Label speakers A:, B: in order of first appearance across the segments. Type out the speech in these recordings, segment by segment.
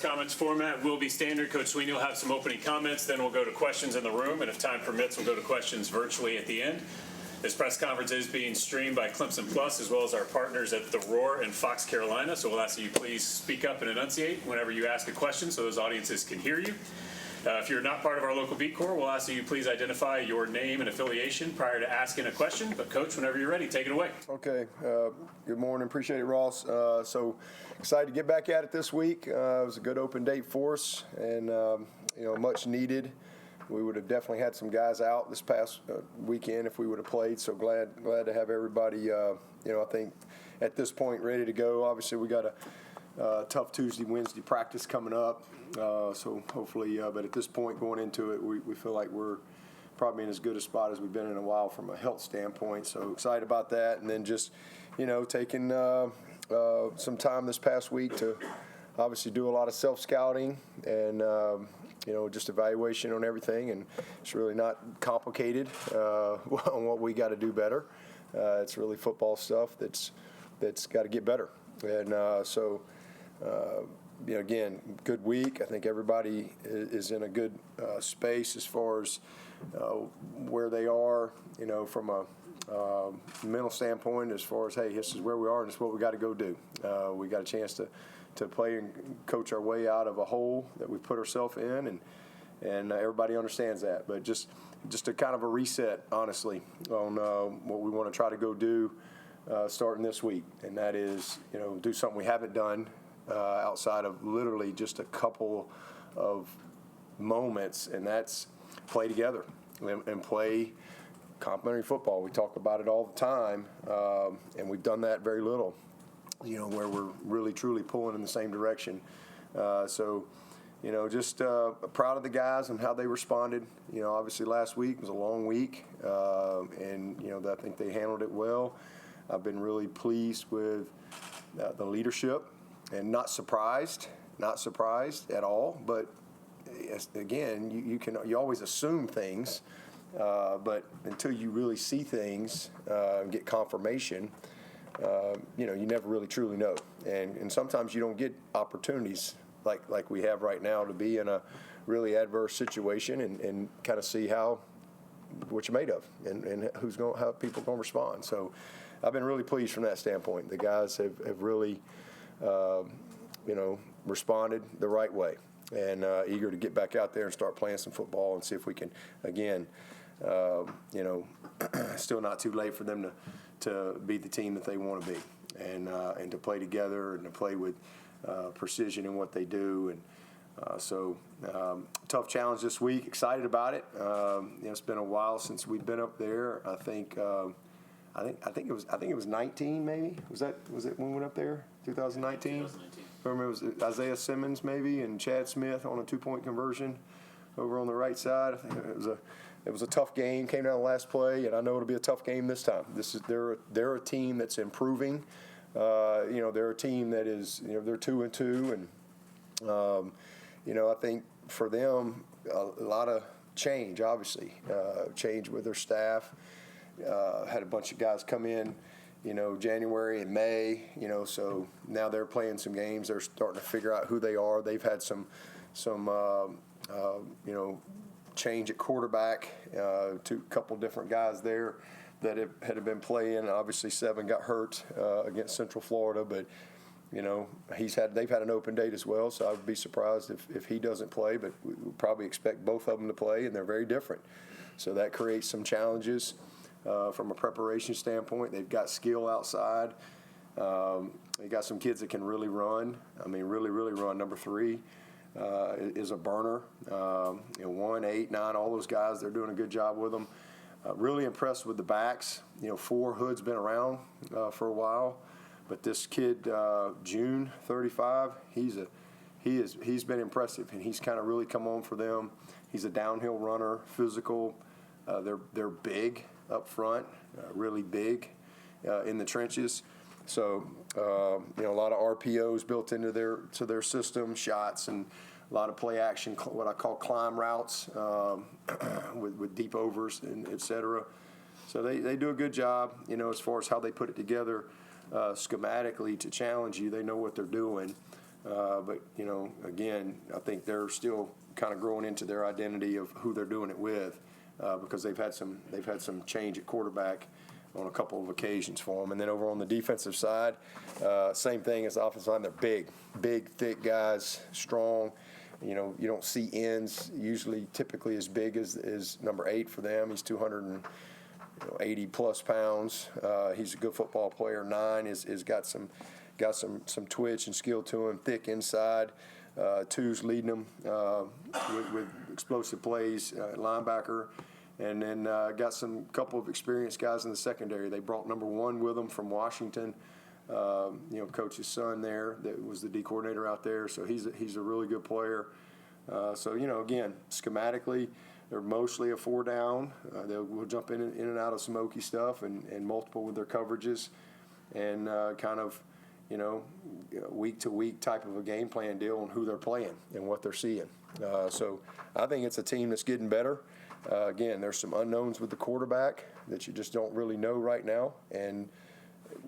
A: Comments format will be standard. Coach Swinney will have some opening comments, then we'll go to questions in the room, and if time permits, we'll go to questions virtually at the end. This press conference is being streamed by Clemson Plus, as well as our partners at The Roar in Fox, Carolina, so we'll ask that you please speak up and enunciate whenever you ask a question so those audiences can hear you. If you're not part of our local beat corps, we'll ask that you please identify your name and affiliation prior to asking a question. But, Coach, whenever you're ready, take it away.
B: Okay. Good morning. Appreciate it, Ross. So excited to get back at it this week. It was a good open date for us and, much needed. We would have definitely had some guys out this past weekend if we would have played. So glad to have everybody, I think at this point ready to go. Obviously, we got a tough Tuesday, Wednesday practice coming up. So hopefully, but at this point going into it, we feel like we're probably in as good a spot as we've been in a while from a health standpoint. So excited about that. And then just, taking some time this past week to obviously do a lot of self-scouting and, just evaluation on everything. And it's really not complicated on what we got to do better. It's really football stuff that's got to get better. And again, good week. I think everybody is in a good space as far as where they are, from a mental standpoint as far as, hey, this is where we are and this is what we got to go do. We got a chance to play and coach our way out of a hole that we put ourselves in, and everybody understands that. But just a kind of a reset, honestly, on what we want to try to go do starting this week, and that is, do something we haven't done outside of literally just a couple of moments, and that's play together and play complementary football. We talk about it all the time, and we've done that very little, where we're really, truly pulling in the same direction. Just proud of the guys and how they responded. Obviously last week was a long week, and, I think they handled it well. I've been really pleased with the leadership. And not surprised at all. But again, you always assume things, but until you really see things and get confirmation, you never really truly know. And sometimes you don't get opportunities like we have right now to be in a really adverse situation and kind of see what you're made of and how people going to respond. So I've been really pleased from that standpoint. The guys have really responded the right way, and eager to get back out there and start playing some football and see if we can, again, still not too late for them to be the team that they want to be, and to play together and to play with precision in what they do. And tough challenge this week. Excited about it. It's been a while since we've been up there. I think it was 19 maybe. Was it when we went up there? 2019. Remember, it was Isaiah Simmons maybe and Chad Smith on a 2-point conversion over on the right side. I think it was a tough game. Came down the last play, and I know it'll be a tough game this time. They're a team that's improving. They're a team that is they're 2-2, and I think for them a lot of change. Obviously, change with their staff. Had a bunch of guys come in, January and May, so now they're playing some games. They're starting to figure out who they are. They've had some change at quarterback, a couple different guys there that had been playing. Obviously, 7 got hurt against Central Florida, but they've had an open date as well, so I would be surprised if he doesn't play, but we probably expect both of them to play, and they're very different. So that creates some challenges. From a preparation standpoint, they've got skill outside. They got some kids that can really run. Really, really run. Number 3 is a burner. 1, 8, 9, all those guys, they're doing a good job with them. Really impressed with the backs. 4, Hood's been around for a while, but this kid, June 35, he's been impressive, and he's kind of really come on for them. He's a downhill runner, physical. They're big up front, really big in the trenches. So, a lot of RPOs built into their system, shots, and a lot of play action, what I call climb routes with deep overs, and et cetera. So they do a good job, as far as how they put it together schematically to challenge you. They know what they're doing. But, again, I think they're still kind of growing into their identity of who they're doing it with, because they've had some change at quarterback on a couple of occasions for them. And then over on the defensive side, same thing as the offensive line. They're big, thick guys, strong. You don't see ends usually typically as big as number 8 for them. He's 280 plus pounds. He's a good football player. 9 is got some twitch and skill to him. Thick inside. 2's leading them with explosive plays. Linebacker. And then got some couple of experienced guys in the secondary. They brought number 1 with them from Washington. Coach's son there that was the D coordinator out there. So he's a really good player. So again, schematically, they're mostly a 4 down. We'll jump in and out of some Okie stuff and multiple with their coverages, and kind of week to week type of a game plan deal on who they're playing and what they're seeing. So I think it's a team that's getting better. Again, there's some unknowns with the quarterback that you just don't really know right now. And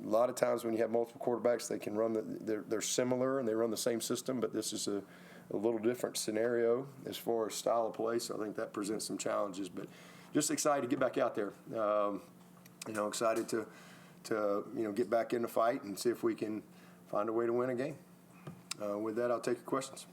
B: a lot of times when you have multiple quarterbacks, they can run they're similar and they run the same system, but this is a little different scenario as far as style of play. So I think that presents some challenges. But just excited to get back out there. Excited to get back in the fight and see if we can find a way to win a game. With that, I'll take your questions.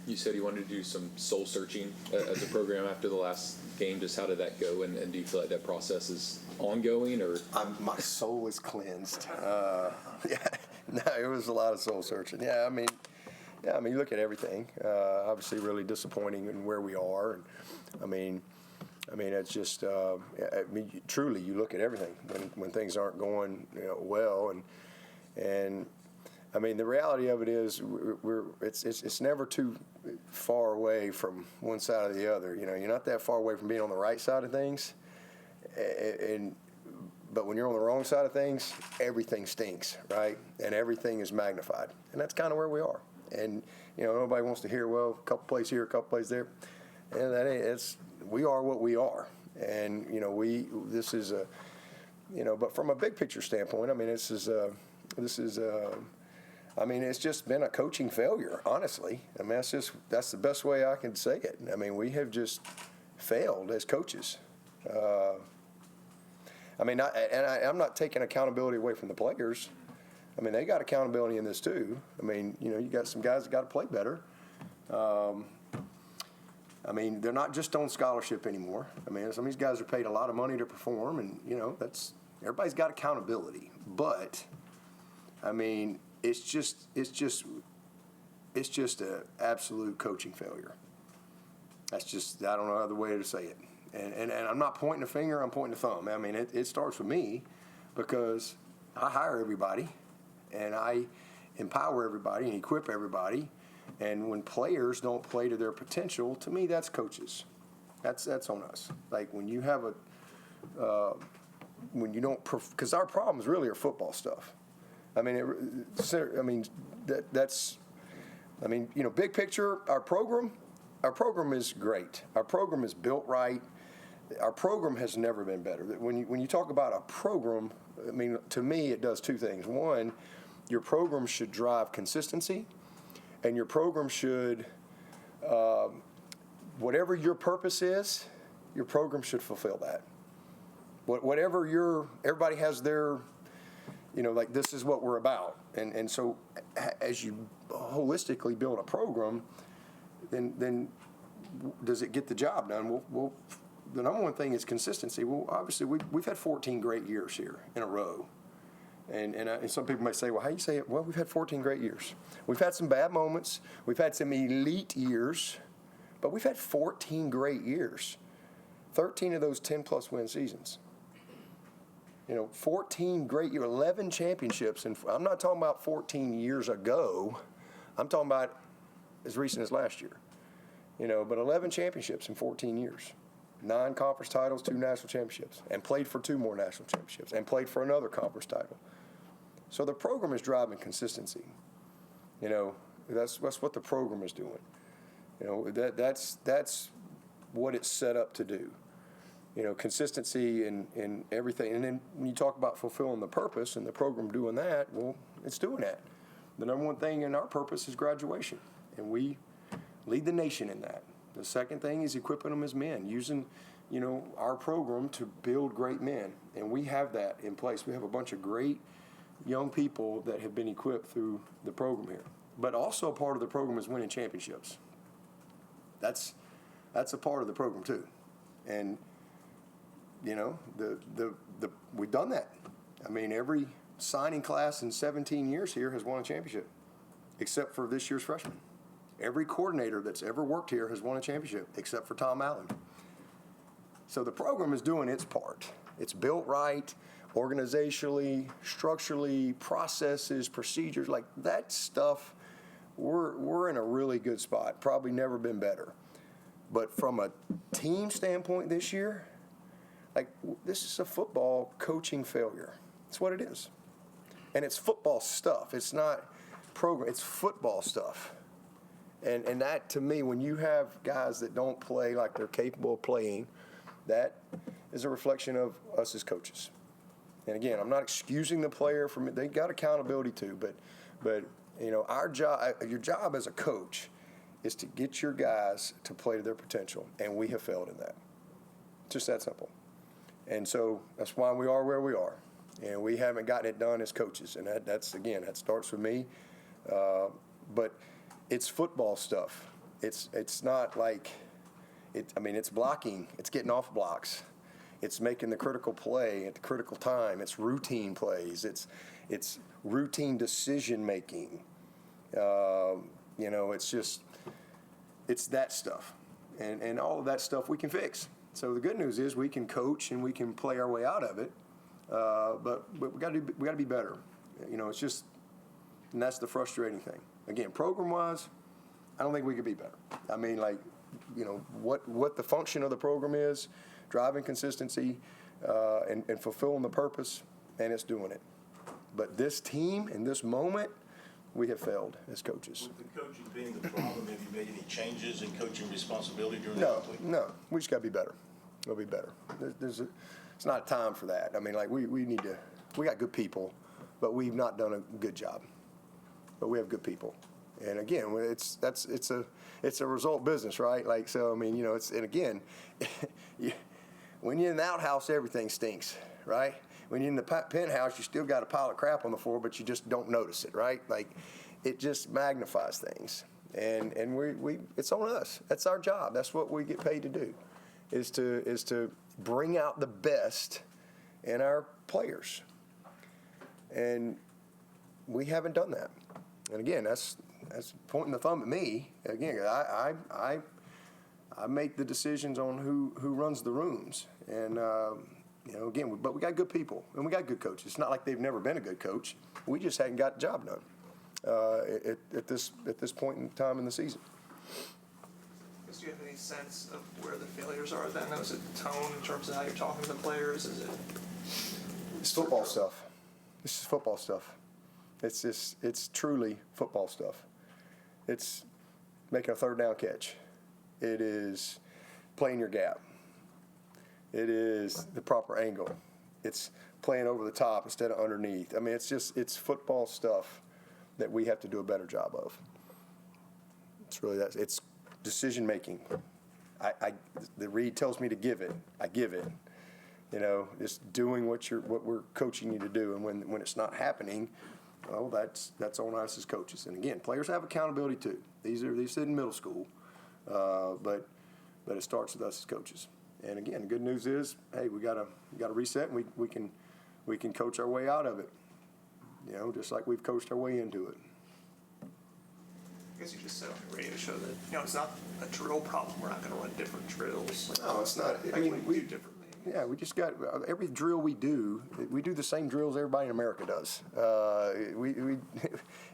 C: You said you wanted to do some soul searching as a program after the last game. Just how did that go? And do you feel like that process is ongoing, or?
B: My soul is cleansed. It was a lot of soul searching. You look at everything. Obviously, really disappointing in where we are. And it's just. Truly, you look at everything when things aren't going well, and. The reality of it is it's never too far away from one side or the other. You're not that far away from being on the right side of things, but when you're on the wrong side of things, everything stinks, right? And everything is magnified, and that's kind of where we are. And nobody wants to hear, well, a couple plays here, a couple plays there, and we are what we are, and this is a, but from a big picture standpoint, it's just been a coaching failure, honestly. That's the best way I can say it. We have just failed as coaches. I'm not taking accountability away from the players. They got accountability in this too. You got some guys that got to play better. They're not just on scholarship anymore. Some of these guys are paid a lot of money to perform, and everybody's got accountability. But it's just an absolute coaching failure. That's just, I don't know other way to say it. And I'm not pointing a finger, I'm pointing a thumb. It starts with me, because I hire everybody and I empower everybody and equip everybody. And when players don't play to their potential, to me, that's coaches. That's on us. Like when you have when you don't, because our problems really are football stuff. Big picture, our program is great. Our program is built right. Our program has never been better. When you talk about a program, to me, it does 2 things. One, your program should drive consistency, and your program should, whatever your purpose is, your program should fulfill that. Everybody has their, this is what we're about. And so as you holistically build a program, then does it get the job done? Well, the number one thing is consistency. Well, obviously, we've had 14 great years here in a row. And some people may say, well, how do you say it? Well, we've had 14 great years. We've had some bad moments. We've had some elite years. But we've had 14 great years. 13 of those 10-plus win seasons. 14 great years, 11 championships. And I'm not talking about 14 years ago. I'm talking about as recent as last year. But 11 championships in 14 years. 9 conference titles, 2 national championships. And played for 2 more national championships. And played for another conference title. So the program is driving consistency. That's what the program is doing. That's what it's set up to do. Consistency in everything. And then when you talk about fulfilling the purpose and the program doing that, well, it's doing that. the number one thing in our purpose is graduation, and we lead the nation in that. The second thing is equipping them as men, using, our program to build great men, and we have that in place. We have a bunch of great young people that have been equipped through the program here. But also a part of the program is winning championships. That's a part of the program too, and we've done that. I mean, every signing class in 17 years here has won a championship, except for this year's freshman. Every coordinator that's ever worked here has won a championship, except for Tom Allen. So the program is doing its part. It's built right, organizationally, structurally, processes, procedures, like that stuff. We're in a really good spot. Probably never been better. But from a team standpoint this year, this is a football coaching failure. That's what it is. And it's football stuff. It's not program. It's football stuff. And that, to me, when you have guys that don't play like they're capable of playing, that is a reflection of us as coaches. And again, I'm not excusing the player from it. They got accountability too, but our job, your job as a coach, is to get your guys to play to their potential, and we have failed in that. Just that simple. And so that's why we are where we are, and we haven't gotten it done as coaches. And that starts with me. But it's football stuff. It's not like it's blocking. It's getting off blocks. It's making the critical play at the critical time. It's routine plays. It's routine decision making. It's that stuff, and all of that stuff we can fix. So the good news is we can coach and we can play our way out of it. But we got to be better. It's just, and that's the frustrating thing. Again, program-wise, I don't think we could be better. I mean, what the function of the program is, driving consistency, and fulfilling the purpose, and it's doing it. But this team in this moment, we have failed as coaches.
D: With the coaching being the problem, have you made any changes in coaching responsibility during the week?
B: No. We just got to be better. We'll be better. It's not time for that. I mean, we got good people, but we've not done a good job. But we have good people. And again, it's a result business, right? And again, when you're in the outhouse, everything stinks, right? When you're in the penthouse, you still got a pile of crap on the floor, but you just don't notice it, right? It just magnifies things. And we it's on us. That's our job. That's what we get paid to do, is to bring out the best in our players. And we haven't done that. And again, that's pointing the thumb at me. Again, I make the decisions on who runs the rooms. And again, but we got good people and we got good coaches. It's not like they've never been a good coach. We just hadn't got the job done at this point in time in the season.
E: Do you have any sense of where the failures are then? Is it tone in terms of how you're talking to the players?
B: It's football stuff. This is football stuff. It's truly football stuff. It's making a third down catch. It is playing your gap. It is the proper angle. It's playing over the top instead of underneath. I mean, it's football stuff that we have to do a better job of. It's really that. It's decision making. The read tells me to give it. I give it. Just doing what we're coaching you to do, and when it's not happening, well, that's on us as coaches. And again, players have accountability too. These sit in middle school, but it starts with us as coaches. And again, the good news is, hey, we got to reset, and we can coach our way out of it. Just like we've coached our way into it.
E: I guess you just said on the radio show that it's not a drill problem. We're not going to run different drills.
B: No, it's not. I mean, we do differently. Yeah, we just got every drill we do the same drills everybody in America does.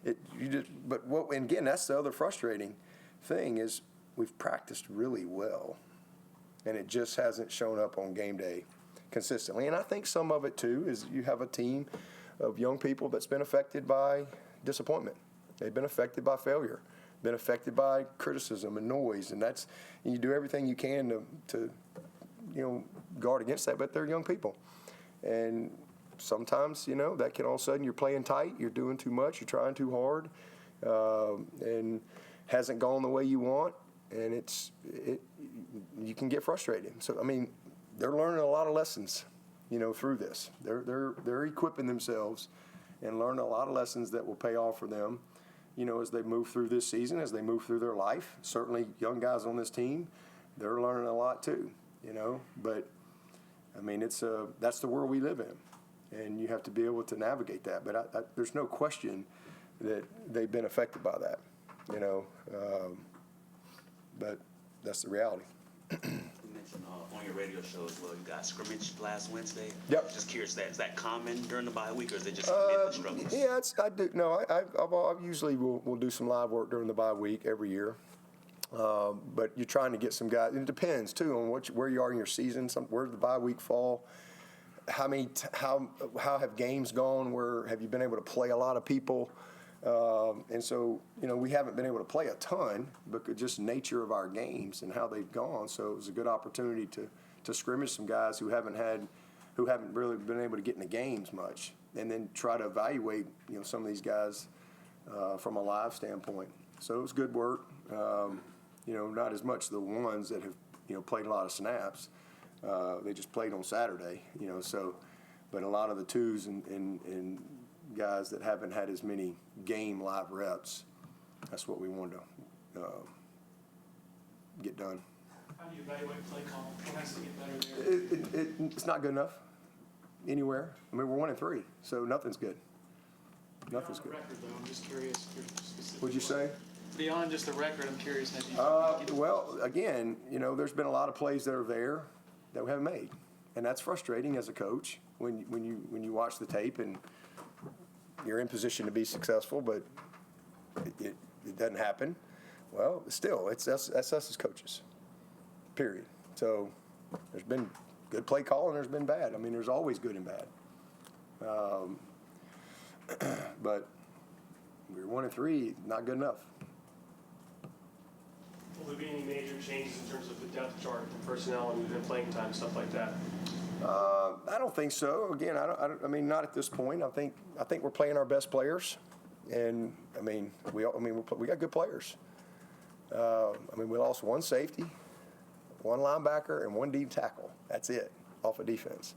B: And again, that's the other frustrating thing is we've practiced really well, and it just hasn't shown up on game day consistently. And I think some of it too is you have a team of young people that's been affected by disappointment. They've been affected by failure, been affected by criticism and noise, and you do everything you can to guard against that, but they're young people. And sometimes, that can all of a sudden you're playing tight, you're doing too much, you're trying too hard, and hasn't gone the way you want, and you can get frustrated. So, I mean, they're learning a lot of lessons, through this. They're equipping themselves and learning a lot of lessons that will pay off for them, as they move through this season, as they move through their life. Certainly, young guys on this team, they're learning a lot too, But, I mean, that's the world we live in, and you have to be able to navigate that. But there's no question that they've been affected by that, But that's the reality.
F: You mentioned on your radio show as well, you got scrimmage last Wednesday.
B: Yep.
F: Just curious, is that common during the bye week, or is it just the struggles?
B: Yeah, I do. No, I usually will do some live work during the bye week every year. But you're trying to get some guys. It depends too on where you are in your season. Where the bye week fall? How have games gone? Where have you been able to play a lot of people? And so we haven't been able to play a ton, but just nature of our games and how they've gone. So it was a good opportunity to scrimmage some guys who haven't really been able to get in the games much, and then try to evaluate some of these guys from a live standpoint. So it was good work. Not as much the ones that have played a lot of snaps. They just played on Saturday, but a lot of the twos and guys that haven't had as many game live reps, that's what we wanted to get done.
G: How do you evaluate play call? What has to get better there?
B: It's not good enough anywhere. I mean, we're 1-3, so nothing's good. Nothing's good.
G: Beyond the record, though, I'm just curious. Specifically.
B: What'd you say?
G: Beyond just the record, I'm curious. Have you
B: Well, again, there's been a lot of plays that are there that we haven't made, and that's frustrating as a coach when you watch the tape and you're in position to be successful, but it doesn't happen. Well, still, that's us as coaches. Period. So there's been good play call and there's been bad. I mean, there's always good and bad. But we're 1-3, not good enough.
H: Will there be any major changes in terms of the depth chart and personnel and even playing time, stuff like that?
B: I don't think so. Again, I mean, not at this point. I think we're playing our best players, and we got good players. We lost one safety, one linebacker, and one deep tackle. That's it off of defense.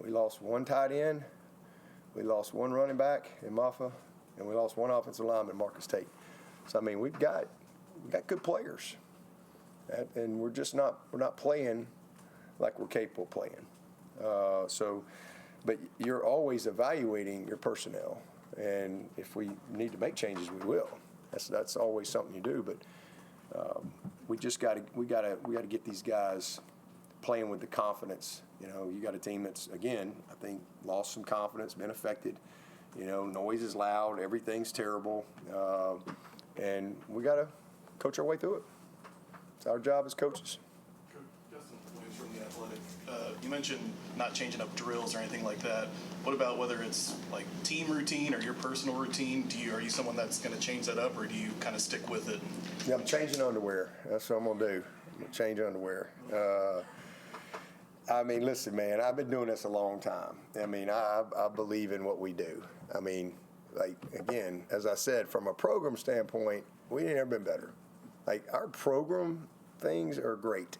B: We lost one tight end, we lost one running back in Maffa, and we lost one offensive lineman, Marcus Tate. So we've got good players, and we're not playing like we're capable of playing. But you're always evaluating your personnel, and if we need to make changes, we will. That's always something you do. But we got to get these guys playing with the confidence. You got a team that's, again, I think lost some confidence, been affected. Noise is loud, everything's terrible, and we got to coach our way through it. It's our job as coaches.
I: Justin Williams from The Athletic. You mentioned not changing up drills or anything like that. What about whether it's like team routine or your personal routine? Are you someone that's going to change that up, or do you kind of stick with it?
B: Yeah, I'm changing underwear. That's what I'm going to do. I'm going to change underwear. Listen, man, I've been doing this a long time. I believe in what we do. Again, as I said, from a program standpoint, we ain't never been better. Our program things are great.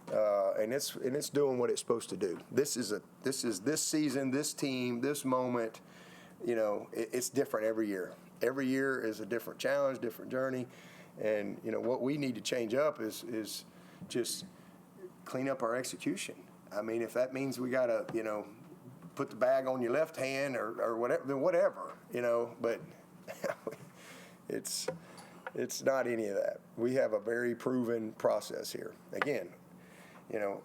B: And it's doing what it's supposed to do. This is this season, this team, this moment. It's different every year. Every year is a different challenge, different journey, and what we need to change up is just clean up our execution. If that means we gotta put the bag on your left hand or whatever, then whatever. But it's not any of that. We have a very proven process here. Again.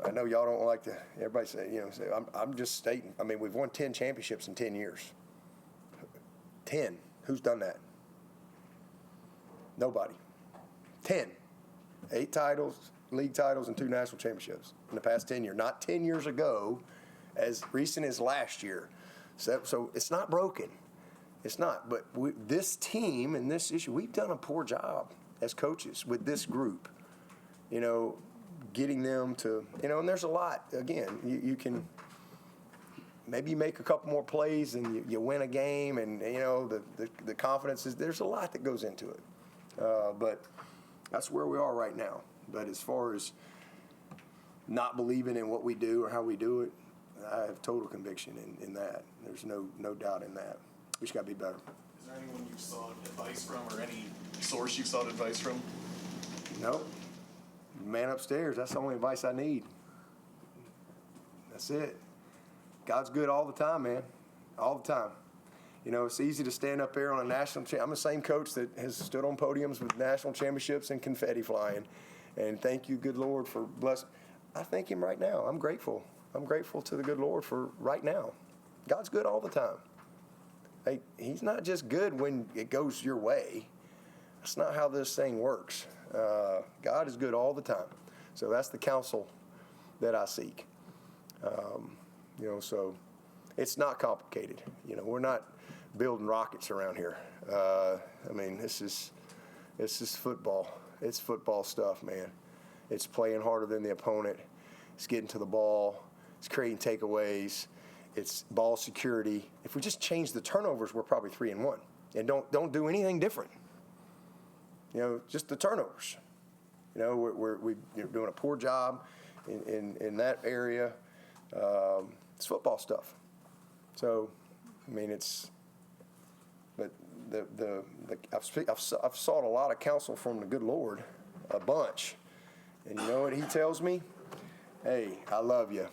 B: I know y'all don't like to, everybody say, I'm just stating, we've won 10 championships in 10 years. 10. Who's done that? Nobody. 10. 8 titles, league titles, and 2 national championships in the past 10 years. Not 10 years ago, as recent as last year. So it's not broken. It's not. But this team and this issue, we've done a poor job as coaches with this group. Getting them to, and there's a lot. Again, you can maybe you make a couple more plays and you win a game, and the confidence is, there's a lot that goes into it. But that's where we are right now. But as far as not believing in what we do or how we do it, I have total conviction in that. There's no doubt in that. We just got to be better.
I: Is there anyone you sought advice from, or any source you sought advice from?
B: Nope. Man upstairs, that's the only advice I need. That's it. God's good all the time, man. All the time. It's easy to stand up there on a national I'm the same coach that has stood on podiums with national championships and confetti flying. And thank you, good Lord, for blessing. I thank him right now. I'm grateful. I'm grateful to the good Lord for right now. God's good all the time. Hey, he's not just good when it goes your way. That's not how this thing works. God is good all the time. So that's the counsel that I seek. So it's not complicated. We're not building rockets around here. This is football. It's football stuff, man. It's playing harder than the opponent. It's getting to the ball. It's creating takeaways. It's ball security. If we just change the turnovers, we're probably 3-1, and don't do anything different. Just the turnovers. We're doing a poor job in that area. It's football stuff. So, but I've sought a lot of counsel from the good Lord, a bunch, and you know what he tells me? Hey, I love you,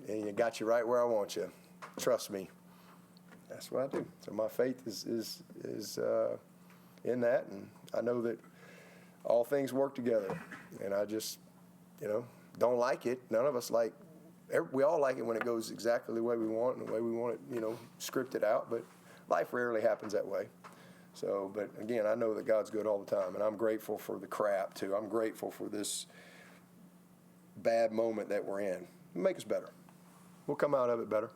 B: and you got you right where I want you. Trust me. That's what I do. So my faith is in that, and I know that all things work together. And I just, don't like it. None of us like. We all like it when it goes exactly the way we want and the way we want it, scripted out. But life rarely happens that way. So, but again, I know that God's good all the time, and I'm grateful for the crap too. I'm grateful for this bad moment that we're in. It'll make us better. We'll come out of it better.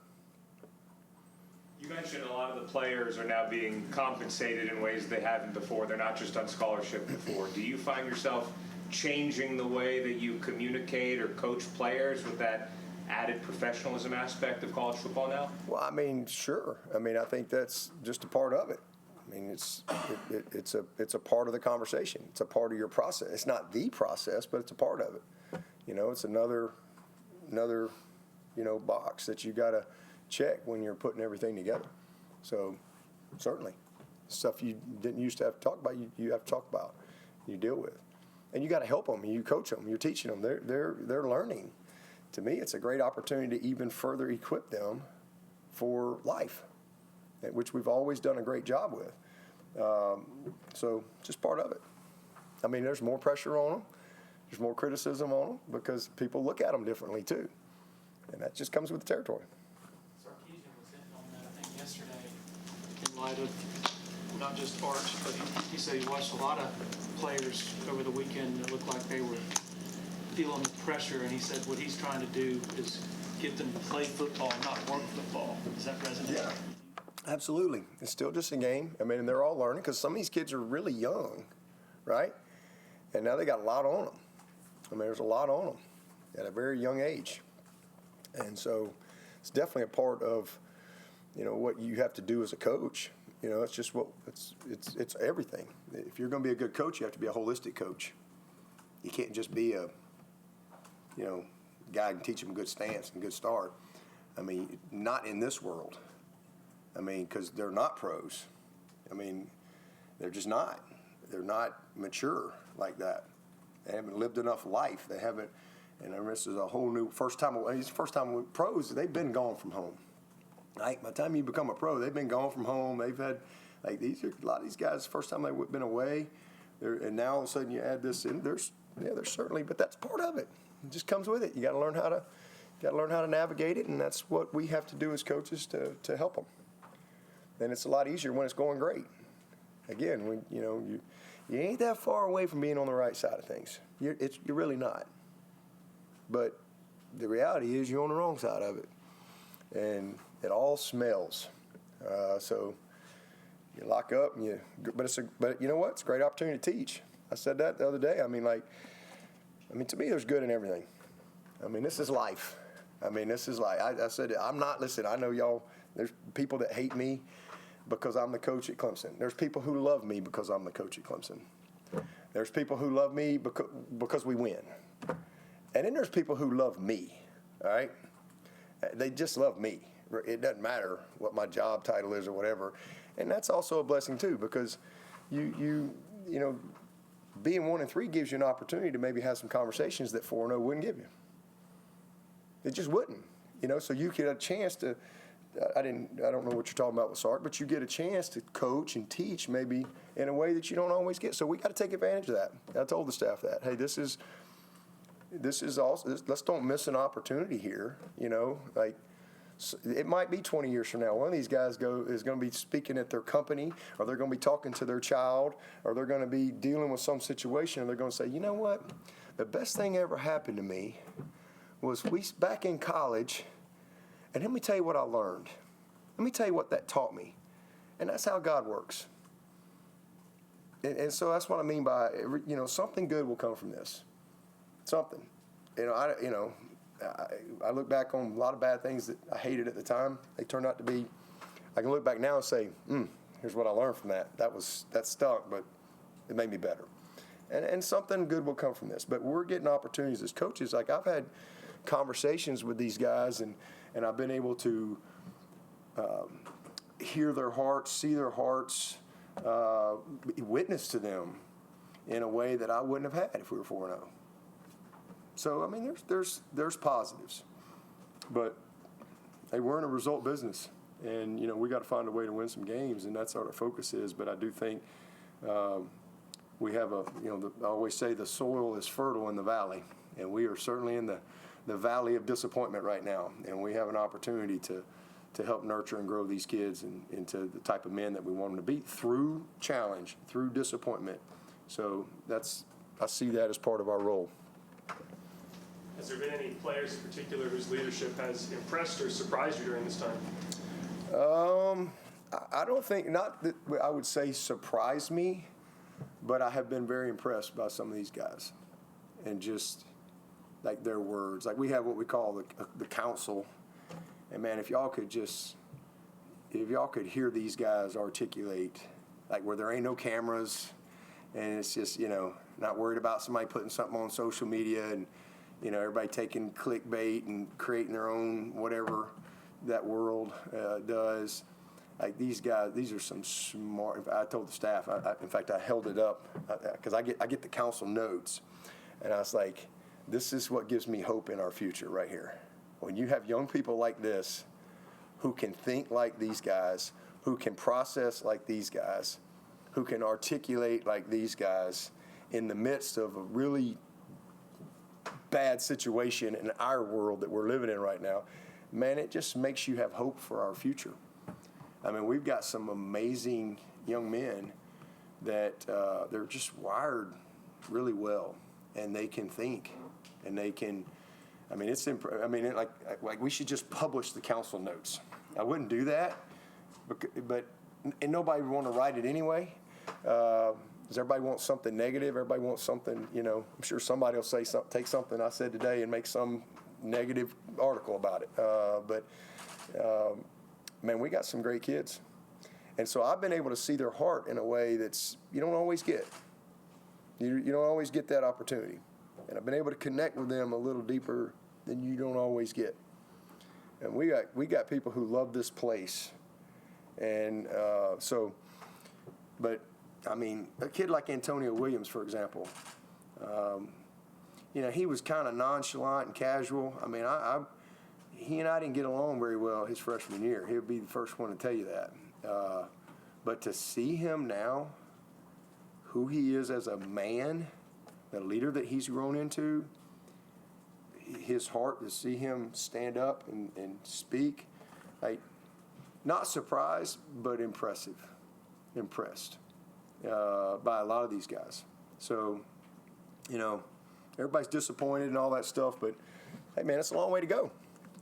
J: You mentioned a lot of the players are now being compensated in ways they haven't before. They're not just on scholarship before. Do you find yourself changing the way that you communicate or coach players with that added professionalism aspect of college football now?
B: Well, sure. I think that's just a part of it. It's a part of the conversation. It's a part of your process. It's not the process, but it's a part of it. It's another box that you got to check when you're putting everything together. So certainly, stuff you didn't used to have to talk about, you have to talk about, you deal with, and you got to help them. You coach them. You're teaching them. They're learning. To me, it's a great opportunity to even further equip them for life, which we've always done a great job with. So just part of it. There's more pressure on them. There's more criticism on them because people look at them differently too. And that just comes with the territory.
G: Sarkisian was hitting on that, I think, yesterday, in light of not just Arch, but he said he watched a lot of players over the weekend that looked like they were feeling the pressure, and he said what he's trying to do is get them to play football, not work football. Does that resonate?
B: Yeah, absolutely. It's still just a game. And they're all learning because some of these kids are really young, right? And now they got a lot on them. There's a lot on them at a very young age. And so it's definitely a part of, what you have to do as a coach. It's just it's everything. If you're going to be a good coach, you have to be a holistic coach. You can't just be a, guy can teach them good stance and good start. Not in this world. Because they're not pros. They're just not. They're not mature like that. They haven't lived enough life. They haven't, and this is a whole new first time with pros. They've been gone from home. Right? By the time you become a pro, they've been gone from home. They've had a lot of these guys. First time they've been away, and now all of a sudden you add this in. There's certainly, but that's part of it. It just comes with it. You got to learn how to navigate it, and that's what we have to do as coaches to help them. And it's a lot easier when it's going great. Again, when you ain't that far away from being on the right side of things. You're really not. But the reality is you're on the wrong side of it, and it all smells. So you lock up, and but you know what? It's a great opportunity to teach. I said that the other day. To me, there's good in everything. This is life. I mean, this is like, I said, listen, I know y'all, there's people that hate me because I'm the coach at Clemson. There's people who love me because I'm the coach at Clemson. There's people who love me because we win. And then there's people who love me, all right? They just love me. It doesn't matter what my job title is or whatever. And that's also a blessing too, because you know, being 1-3 gives you an opportunity to maybe have some conversations that 4-0 wouldn't give you. It just wouldn't, you know. So you get a chance to. I don't know what you're talking about with Sark, but you get a chance to coach and teach maybe in a way that you don't always get. So we got to take advantage of that. I told the staff that. Hey, this is also. Let's don't miss an opportunity here. You know, like. It might be 20 years from now. One of these guys is going to be speaking at their company, or they're going to be talking to their child, or they're going to be dealing with some situation, and they're going to say, you know what? The best thing ever happened to me was back in college, and let me tell you what I learned. Let me tell you what that taught me. And that's how God works. And so that's what I mean by, you know, something good will come from this. Something. I look back on a lot of bad things that I hated at the time. They turned out to be, I can look back now and say, here's what I learned from that. That stunk, but it made me better. And something good will come from this. But we're getting opportunities as coaches. Like, I've had conversations with these guys, and I've been able to hear their hearts, see their hearts, witness to them in a way that I wouldn't have had if we were 4-0. So, I mean, there's positives. But, hey, we're in a result business. And, you know, we got to find a way to win some games, and that's what our focus is. But I do think we have I always say the soil is fertile in the valley. And we are certainly in the valley of disappointment right now. And we have an opportunity to help nurture and grow these kids into the type of men that we want them to be through challenge, through disappointment. So I see that as part of our role.
H: Has there been any players in particular whose leadership has impressed or surprised you during this time?
B: I don't think, not that I would say surprise me, but I have been very impressed by some of these guys. And just, like, their words. Like, we have what we call the council. And, man, if y'all could hear these guys articulate, like, where there ain't no cameras, and it's just, you know, not worried about somebody putting something on social media and, you know, everybody taking clickbait and creating their own whatever that world does. Like, these guys, these are some smart. I told the staff. In fact, I held it up because I get the council notes, and I was like, "This is what gives me hope in our future right here. When you have young people like this, who can think like these guys, who can process like these guys, who can articulate like these guys, in the midst of a really bad situation in our world that we're living in right now, man, it just makes you have hope for our future." I mean, we've got some amazing young men that they're just wired really well, and they can think, and they can. I mean, like we should just publish the council notes. I wouldn't do that, and nobody would want to write it anyway. Because everybody wants something negative. Everybody wants something, you know. I'm sure somebody will say take something I said today and make some negative article about it. Man, we got some great kids. And so I've been able to see their heart in a way that's you don't always get. You don't always get that opportunity. And I've been able to connect with them a little deeper than you don't always get. And we got people who love this place. And but I mean, a kid like Antonio Williams, for example, you know, he was kind of nonchalant and casual. I mean, he and I didn't get along very well his freshman year. He'll be the first one to tell you that. But to see him now, who he is as a man, the leader that he's grown into, his heart, to see him stand up and speak, like, not surprised, but impressed by a lot of these guys. So, you know, everybody's disappointed and all that stuff, but hey, man, it's a long way to go.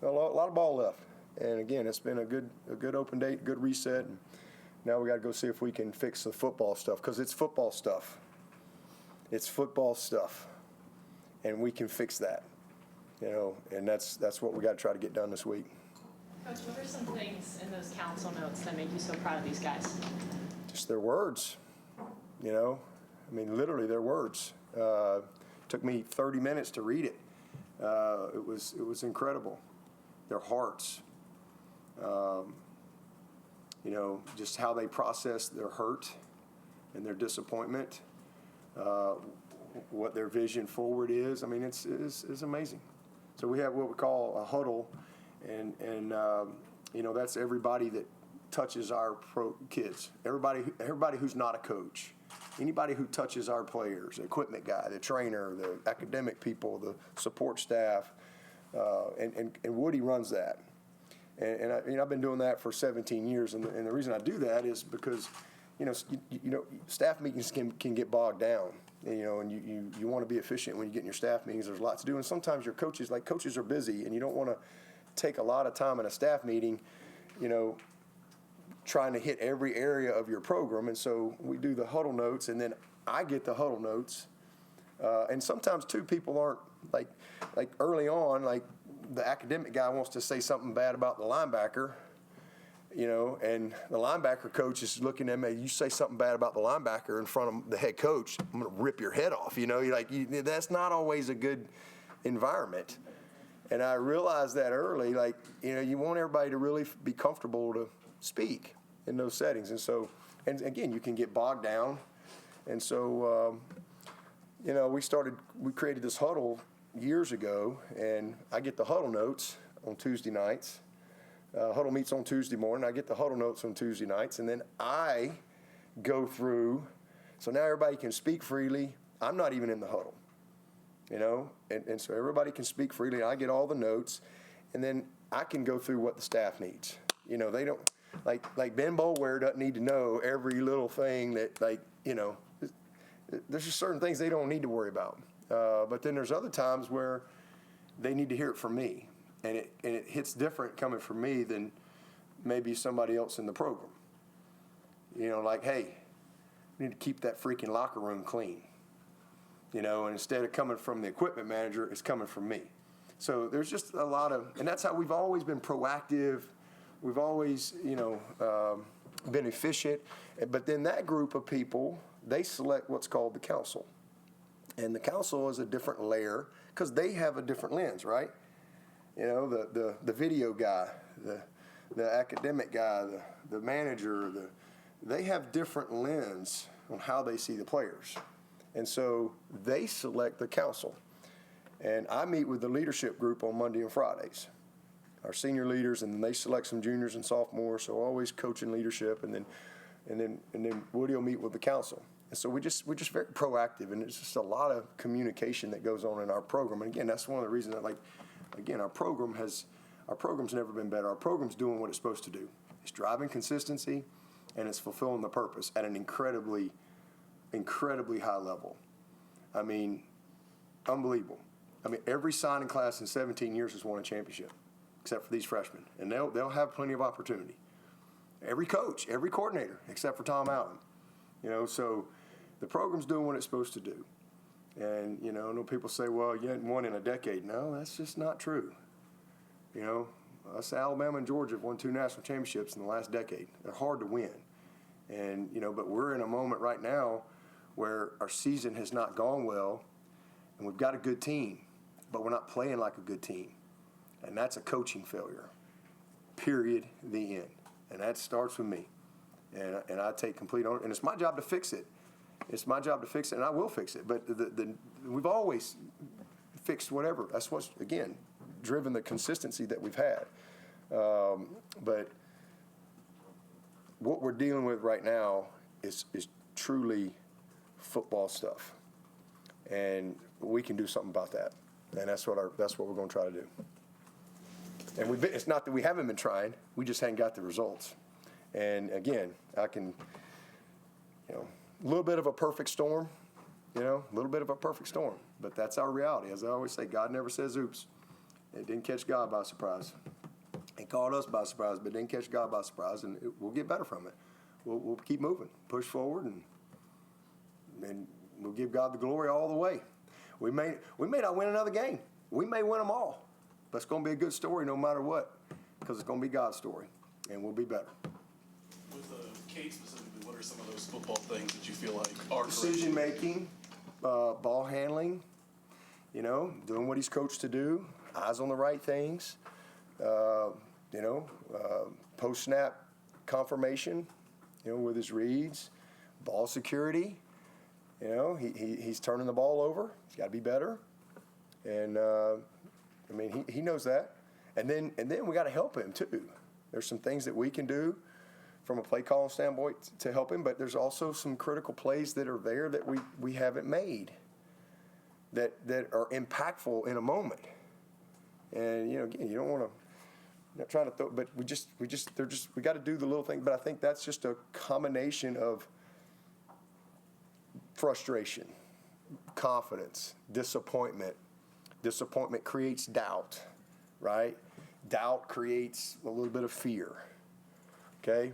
B: A lot of ball left. And again, it's been a good open date, good reset. And now we got to go see if we can fix the football stuff, because it's football stuff. It's football stuff, and we can fix that. And that's what we got to try to get done this week.
K: Coach, what are some things in those council notes that make you so proud of these guys?
B: Just their words, literally their words. Took me 30 minutes to read it. It was incredible. Their hearts, just how they process their hurt and their disappointment, what their vision forward is. It's amazing. So we have what we call a huddle, and that's everybody that touches our kids. Everybody who's not a coach. Anybody who touches our players, the equipment guy, the trainer, the academic people, the support staff, and Woody runs that. And I've been doing that for 17 years, and the reason I do that is because, staff meetings can get bogged down, and you want to be efficient when you get in your staff meetings. There's lots to do, and sometimes your coaches are busy, and you don't want to take a lot of time in a staff meeting, trying to hit every area of your program. And so we do the huddle notes, and then I get the huddle notes. And sometimes, too, people aren't, like early on, like the academic guy wants to say something bad about the linebacker, and the linebacker coach is looking at me, you say something bad about the linebacker in front of the head coach, I'm going to rip your head off. That's not always a good environment. And I realized that early, you want everybody to really be comfortable to speak in those settings. And so, and again, you can get bogged down. And so, we created this huddle years ago, and I get the huddle notes on Tuesday nights. Huddle meets on Tuesday morning. I get the huddle notes on Tuesday nights, and then I go through. So now everybody can speak freely. I'm not even in the huddle, and so everybody can speak freely. I get all the notes, and then I can go through what the staff needs. They don't, like Ben Boulware doesn't need to know every little thing that, there's just certain things they don't need to worry about. But then there's other times where they need to hear it from me, and it hits different coming from me than maybe somebody else in the program. Hey, we need to keep that freaking locker room clean. And instead of coming from the equipment manager, it's coming from me. So there's just a lot of, and that's how we've always been proactive. We've always, been efficient. But then that group of people, they select what's called the council. And the council is a different layer because they have a different lens, right? The video guy, the academic guy, the manager, they have different lens on how they see the players. And so they select the council. And I meet with the leadership group on Monday and Fridays, our senior leaders, and they select some juniors and sophomores, so always coaching leadership, and then Woody will meet with the council. And so we're just very proactive, and it's just a lot of communication that goes on in our program. And again, that's one of the reasons that, our program's never been better. Our program's doing what it's supposed to do. It's driving consistency, and it's fulfilling the purpose at an incredibly high level. Unbelievable. Every signing class in 17 years has won a championship, except for these freshmen, and they'll have plenty of opportunity. Every coach, every coordinator, except for Tom Allen. So the program's doing what it's supposed to do. And, I know people say, well, you hadn't won in a decade. No, that's just not true. Us, Alabama and Georgia have won 2 national championships in the last decade. They're hard to win. And, but we're in a moment right now where our season has not gone well, and we've got a good team, but we're not playing like a good team. And that's a coaching failure. Period. The end. And that starts with me. And I take complete ownership. And it's my job to fix it. It's my job to fix it, and I will fix it. But we've always fixed whatever. That's what's, again, driven the consistency that we've had. But what we're dealing with right now is truly football stuff. And we can do something about that. And that's what we're going to try to do. And it's not that we haven't been trying. We just haven't got the results. And again, I can, a little bit of a perfect storm, a little bit of a perfect storm. But that's our reality. As I always say, God never says oops. It didn't catch God by surprise. It caught us by surprise, but it didn't catch God by surprise, and we'll get better from it. We'll keep moving, push forward, and we'll give God the glory all the way. We may not win another game. We may win them all, but it's going to be a good story no matter what, because it's going to be God's story, and we'll be better.
I: With Cade specifically, what are some of those football things that you feel like are
B: Decision making, ball handling, doing what he's coached to do, eyes on the right things, post snap confirmation, with his reads, ball security. He's turning the ball over. He's got to be better, and he knows that. And then we got to help him too. There's some things that we can do from a play calling standpoint to help him, but there's also some critical plays that are there that we haven't made that are impactful in a moment. And again, you don't want to. Not trying to throw, but we got to do the little thing. But I think that's just a combination of frustration, confidence, disappointment. Disappointment creates doubt, right? Doubt creates a little bit of fear. Okay,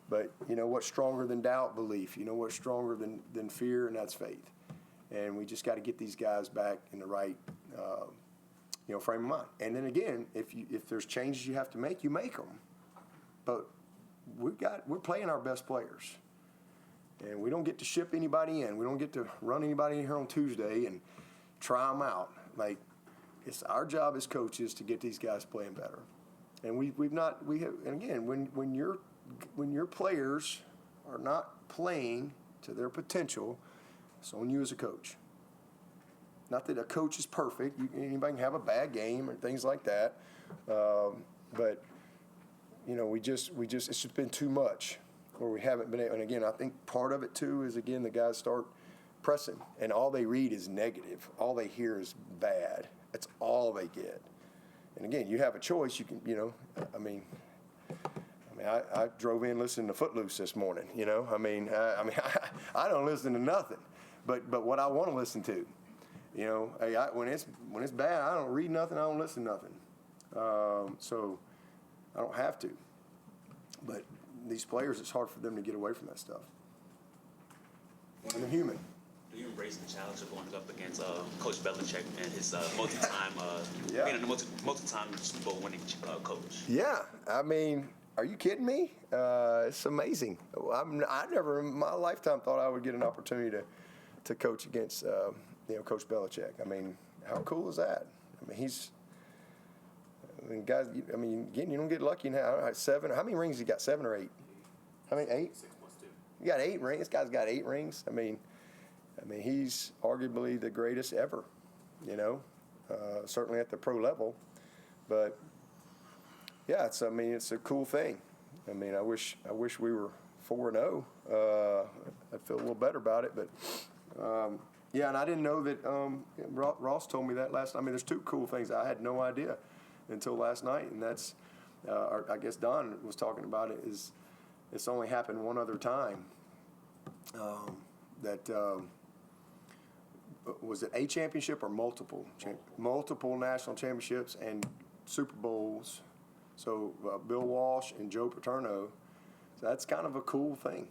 B: but what's stronger than doubt? Belief. What's stronger than fear, and that's faith. And we just got to get these guys back in the right. Frame of mind. And then again, if there's changes you have to make, you make them. But we're playing our best players, and we don't get to ship anybody in. We don't get to run anybody in here on Tuesday and try them out. Like, it's our job as coaches to get these guys playing better. And and again, when your players are not playing to their potential, it's on you as a coach. Not that a coach is perfect. Anybody can have a bad game or things like that. But it's just been too much where we haven't been able. And again, I think part of it too is, again, the guys start pressing, and all they read is negative. All they hear is bad. That's all they get. And again, you have a choice. You can, I drove in listening to Footloose this morning. I don't listen to nothing, but what I want to listen to. Hey, when it's bad, I don't read nothing. I don't listen to nothing. So I don't have to. But these players, it's hard for them to get away from that stuff. And they're human.
F: Do you embrace the challenge of going up against Coach Belichick and his multi-time,
B: Yeah.
F: being a multi-time Super Bowl winning coach?
B: Yeah, are you kidding me? It's amazing. I never in my lifetime thought I would get an opportunity to coach against Coach Belichick. How cool is that? Guys. Again, you don't get lucky now. 7. How many rings he got? 7 or 8? How many? 8. 6 plus 2. You got 8 rings. This guy's got 8 rings. He's arguably the greatest ever. Certainly at the pro level. But yeah, it's a cool thing. I wish we were 4-0. I'd feel a little better about it, but. Yeah, and I didn't know that. Ross told me that last night. There's 2 cool things I had no idea until last night, and that's, I guess Don was talking about it. Is it's only happened one other time. Was it a championship or multiple? Multiple national championships and Super Bowls. So Bill Walsh and Joe Paterno. So that's kind of a cool thing.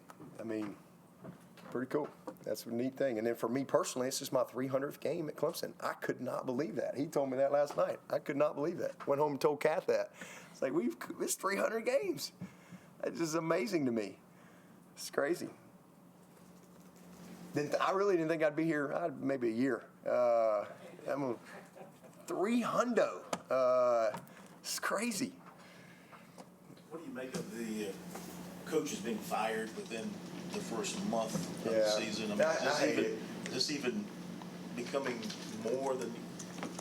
B: Pretty cool. That's a neat thing. And then for me personally, it's just my 300th game at Clemson. I could not believe that. He told me that last night. I could not believe that. Went home and told Kath that. It's like, it's 300 games. It's just amazing to me. It's crazy. I really didn't think I'd be here maybe a year. 300. It's crazy.
D: What do you make of the coaches being fired within the first month of the season? Is this even becoming more than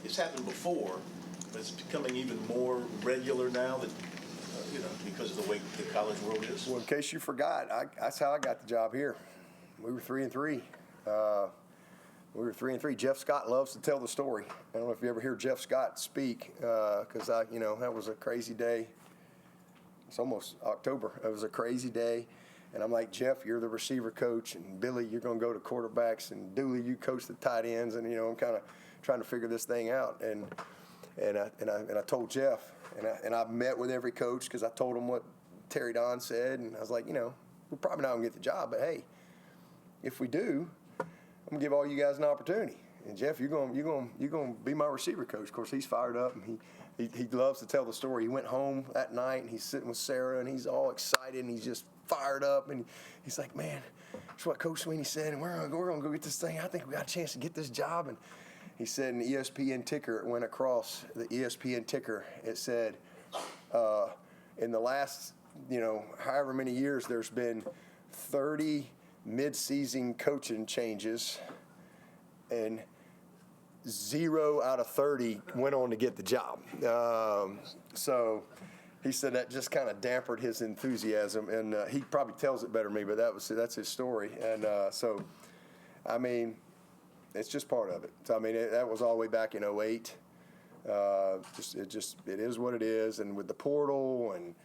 D: it's happened before, but it's becoming even more regular now that because of the way the college world is?
B: Well, in case you forgot, that's how I got the job here. We were 3-3. We were 3-3. Jeff Scott loves to tell the story. I don't know if you ever hear Jeff Scott speak, because that was a crazy day. It's almost October. It was a crazy day. And I'm like, Jeff, you're the receiver coach, and Billy, you're going to go to quarterbacks, and Dooley, you coach the tight ends, and I'm kind of trying to figure this thing out. And I told Jeff, and I met with every coach because I told him what Terry Don said, and I was like, we're probably not going to get the job, but hey, if we do, I'm going to give all you guys an opportunity. and Jeff, you're gonna be my receiver coach. Of course, he's fired up, and he loves to tell the story. He went home that night, and he's sitting with Sarah, and he's all excited, and he's just fired up, and he's like, man, that's what Coach Swinney said, and we're gonna go get this thing. I think we got a chance to get this job. And he said an ESPN ticker went across the ESPN ticker. It said, in the last, however many years, there's been 30 mid-season coaching changes, and 0 out of 30 went on to get the job. So he said that just kind of dampened his enthusiasm, and he probably tells it better than me, but that's his story. And so, I mean, it's just part of it. So, I mean, that was all the way back in 2008. It is what it is, and with the portal and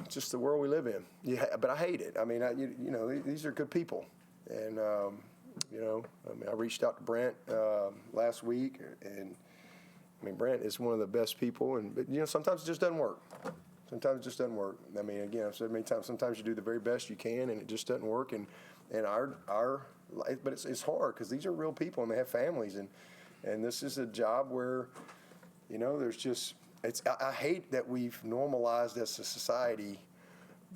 B: just the world we live in. Yeah, but I hate it. I mean, these are good people, and I reached out to Brent last week, and I mean, Brent is one of the best people, but sometimes it just doesn't work. Sometimes it just doesn't work. I mean, again, I've said many times, sometimes you do the very best you can, and it just doesn't work. And our life, but it's hard because these are real people and they have families, and this is a job where, there's just I hate that we've normalized as a society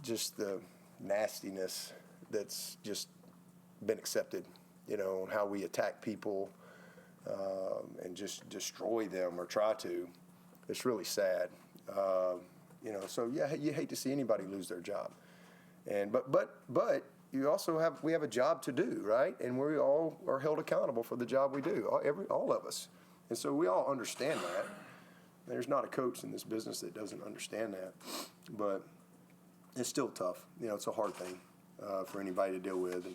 B: just the nastiness that's just been accepted, and how we attack people and just destroy them or try to. It's really sad. So yeah, you hate to see anybody lose their job. And but you also we have a job to do, right? And we all are held accountable for the job we do, all of us. And so we all understand that. There's not a coach in this business that doesn't understand that. But it's still tough. It's a hard thing for anybody to deal with.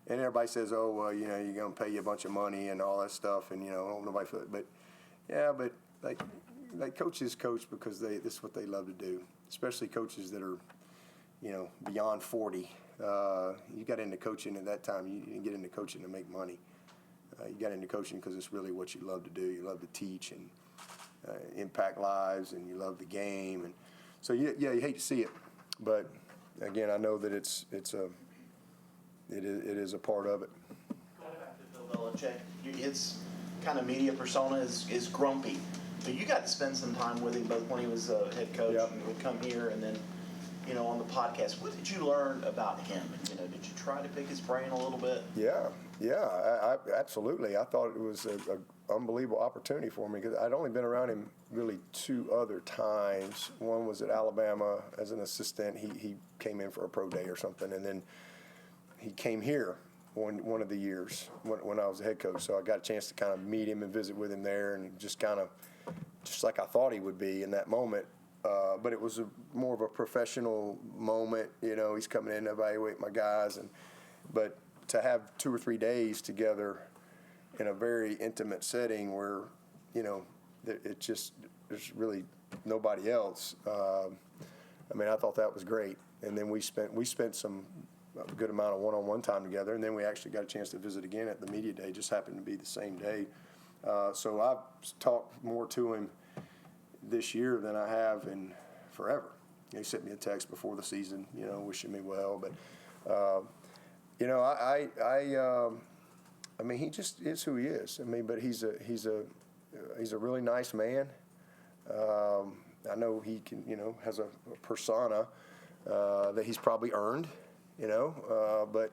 B: And everybody says, oh, well, you're going to pay you a bunch of money and all that stuff, and, nobody feel it. But, yeah, but, like coaches coach because this is what they love to do, especially coaches that are, beyond 40. You got into coaching at that time. You didn't get into coaching to make money. You got into coaching because it's really what you love to do. You love to teach and impact lives, and you love the game. And so, you hate to see it. But, again, I know that it is a part of it.
L: Going back to Bill Belichick, his kind of media persona is grumpy. But you got to spend some time with him both when he was a head coach and would come here and then, on the podcast. What did you learn about him? Did you try to pick his brain a little bit?
B: Yeah, I absolutely. I thought it was an unbelievable opportunity for me because I'd only been around him really 2 other times. One was at Alabama as an assistant. He came in for a pro day or something, and then he came here one of the years when I was a head coach. So I got a chance to kind of meet him and visit with him there, and just like I thought he would be in that moment. But it was more of a professional moment. He's coming in to evaluate my guys, but to have 2 or 3 days together in a very intimate setting where, there's really nobody else. I thought that was great. And then we spent some good amount of one-on-one time together, and then we actually got a chance to visit again at the media day. Just happened to be the same day. So I've talked more to him this year than I have in forever. He sent me a text before the season, wishing me well. But he just is who he is. But he's a really nice man. I know he can, has a persona that he's probably earned, but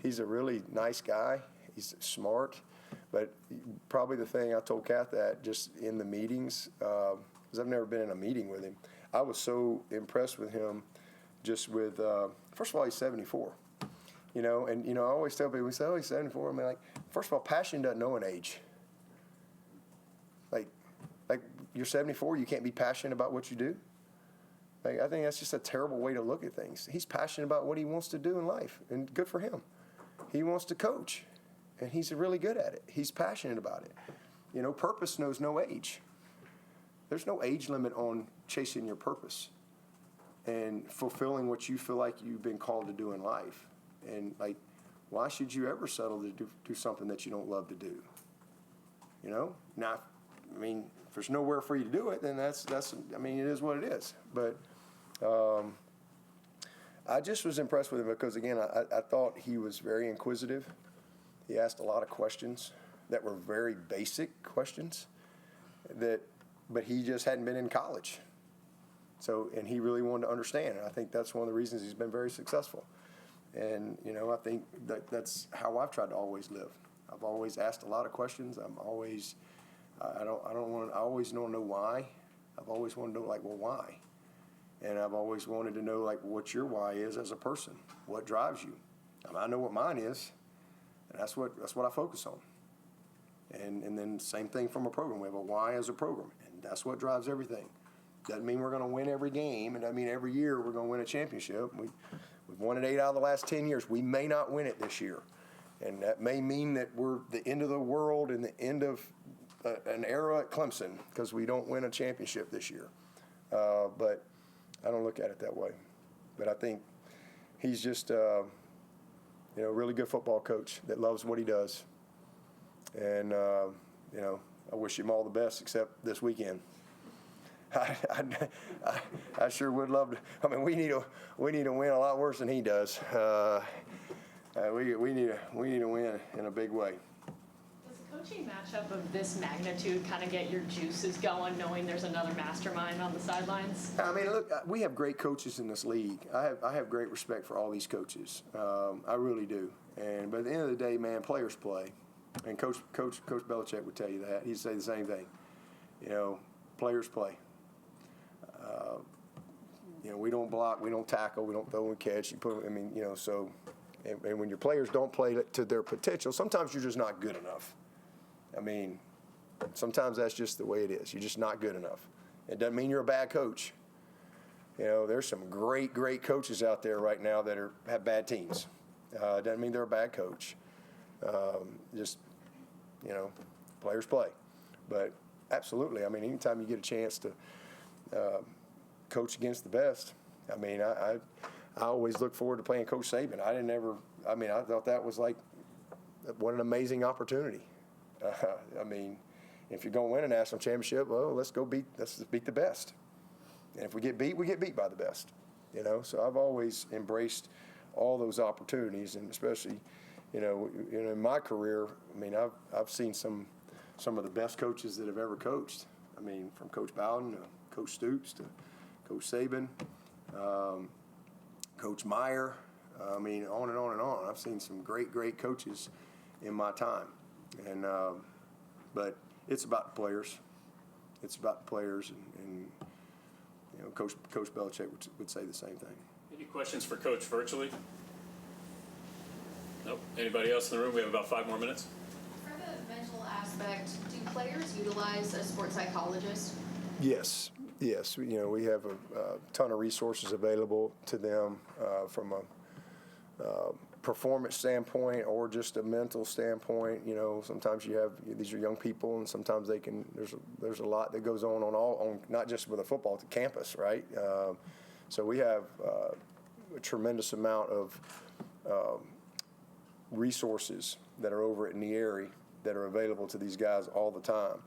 B: he's a really nice guy. He's smart. But probably the thing I told Kath that just in the meetings, because I've never been in a meeting with him, I was so impressed with him just with, first of all, he's 74. And I always tell people, we say, oh, he's 74. First of all, passion doesn't know an age. Like you're 74, you can't be passionate about what you do. I think that's just a terrible way to look at things. He's passionate about what he wants to do in life, and good for him. He wants to coach, and he's really good at it. He's passionate about it. Purpose knows no age. There's no age limit on chasing your purpose and fulfilling what you feel like you've been called to do in life. And why should you ever settle to do something that you don't love to do? Now, if there's nowhere for you to do it, then that's it is what it is. But I just was impressed with him because, again, I thought he was very inquisitive. He asked a lot of questions that were very basic questions but he just hadn't been in college. So, and he really wanted to understand. And I think that's one of the reasons he's been very successful. And, I think that's how I've tried to always live. I've always asked a lot of questions. I always want to know why. I've always wanted to know, why? And I've always wanted to know, what your why is as a person. What drives you? I know what mine is, and that's what I focus on. And then same thing from a program. We have a why as a program, and that's what drives everything. Doesn't mean we're going to win every game, and doesn't mean every year we're going to win a championship. We've won it 8 out of the last 10 years. We may not win it this year, and that may mean that we're the end of the world and the end of an era at Clemson because we don't win a championship this year. But I don't look at it that way. But I think he's just a really good football coach that loves what he does. And, I wish him all the best except this weekend. I sure would love to. I mean, we need to win a lot worse than he does. We need to win in a big way.
K: Does a coaching matchup of this magnitude kind of get your juices going, knowing there's another mastermind on the sidelines?
B: I mean, look, we have great coaches in this league. I have great respect for all these coaches. I really do. But at the end of the day, man, players play. And Coach Belichick would tell you that. He'd say the same thing. Players play. We don't block, we don't tackle, we don't throw and catch. And when your players don't play to their potential, sometimes you're just not good enough. I mean, sometimes that's just the way it is. You're just not good enough. It doesn't mean you're a bad coach. There's some great coaches out there right now that have bad teams. Doesn't mean they're a bad coach. Players play. But absolutely, I mean, anytime you get a chance to coach against the best, I mean, I always look forward to playing Coach Saban. I thought that was what an amazing opportunity. If you're going to win a national championship, well, let's beat the best. And if we get beat by the best. So I've always embraced all those opportunities, and especially, in my career, I mean, I've seen some of the best coaches that have ever coached. I mean, from Coach Bowden to Coach Stoops to Coach Saban, Coach Meyer, on and on and on. I've seen some great coaches in my time. And but it's about the players. It's about the players, and Coach Belichick would say the same thing.
A: Any questions for Coach virtually? Nope. Anybody else in the room? We have about 5 more minutes.
M: For the mental aspect, do players utilize a sports psychologist?
B: Yes. We have a ton of resources available to them from a performance standpoint or just a mental standpoint. Sometimes these are young people, and sometimes there's a lot that goes on not just with a football campus, right? So we have a tremendous amount of resources that are over at Nieri that are available to these guys all the time.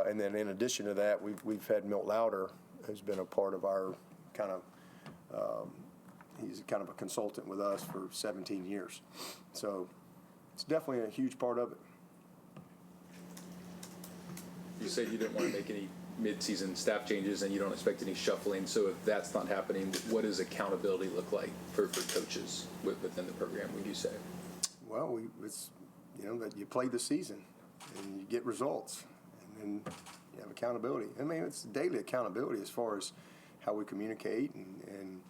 B: And then in addition to that, we've had Milt Lauder, who's been a part of our he's kind of a consultant with us for 17 years. So it's definitely a huge part of it.
C: You said you didn't want to make any mid-season staff changes and you don't expect any shuffling. So if that's not happening, what does accountability look like for coaches within the program, would you say?
B: Well, it's that you play the season and you get results, and then you have accountability. I mean, it's daily accountability as far as how we communicate and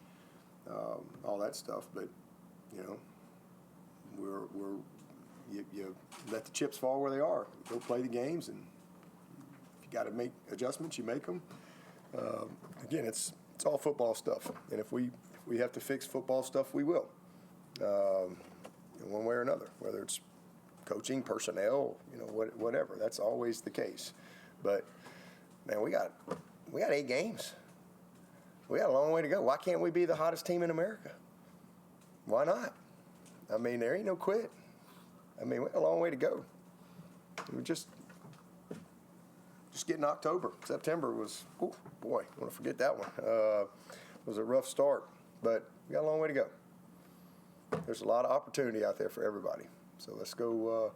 B: all that stuff. But you let the chips fall where they are. Go play the games, and if you got to make adjustments, you make them. Again, it's all football stuff, and if we have to fix football stuff, we will. In one way or another, whether it's coaching, personnel, whatever. That's always the case. But man, we got 8 games. We got a long way to go. Why can't we be the hottest team in America? Why not? I mean, there ain't no quit. I mean, we got a long way to go. We just getting October. September was, oh boy, I want to forget that one. Was a rough start, but we got a long way to go. There's a lot of opportunity out there for everybody. So let's go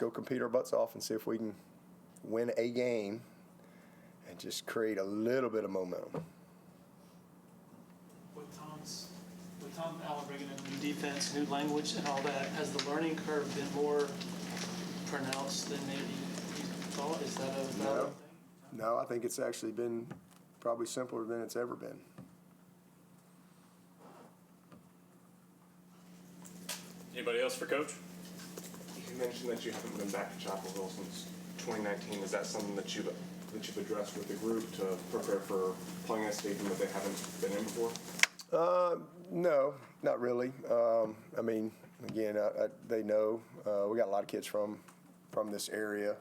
B: compete our butts off and see if we can win a game and just create a little bit of momentum.
G: With Tom Allen bringing in new defense, new language and all that, has the learning curve been more pronounced than maybe you thought? Is that a valid thing?
B: No, I think it's actually been probably simpler than it's ever been.
A: Anybody else for Coach?
N: You mentioned that you haven't been back to Chapelville since 2019. Is that something that you've addressed with the group to prepare for playing a stadium that they haven't been in before?
B: No, not really. I mean, again, they know we got a lot of kids from this area,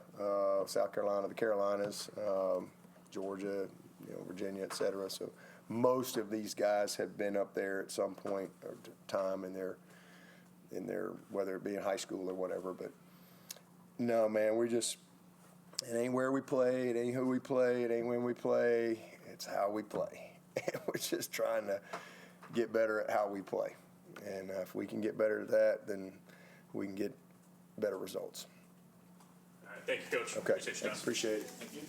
B: South Carolina, the Carolinas, Georgia, Virginia, et cetera. So most of these guys have been up there at some point or time in their whether it be in high school or whatever. But no, man, it ain't where we play, it ain't who we play, it ain't when we play, it's how we play. We're just trying to get better at how we play. And if we can get better at that, then we can get better results.
A: All right, thank you, Coach.
B: Okay,
A: Appreciate you, John.
B: appreciate it.
D: Thank you.